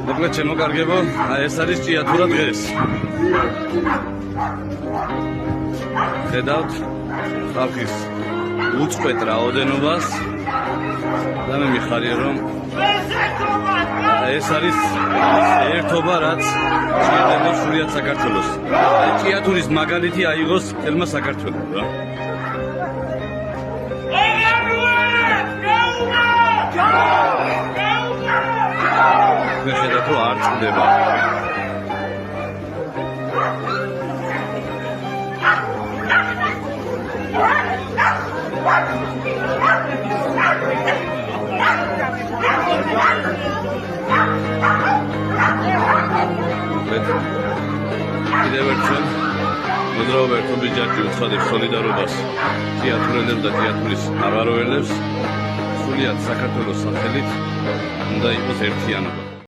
მოკლედ შემოკარგებო, ეს არის ჭიათურა დღეს. ხედავთ ხალხის უწყვეტ რაოდენობას და მე მიხარია რომ ეს არის ერთობა რაც ჭიათურა სრულიად საქართველოს. ჭიათურის მაგალითი აიღოს თელმა საქართველოს რა. მე ხედავთ რომ არ წდება. კიდევ ერთხელ მოძრაობა ერთობის ჯაჭვი უცხადებს სოლიდარობას ჭიათურელებს და ჭიათურის ნაბაროელებს. სრულიად საქართველოს სახელით უნდა იყოს ერთიანობა.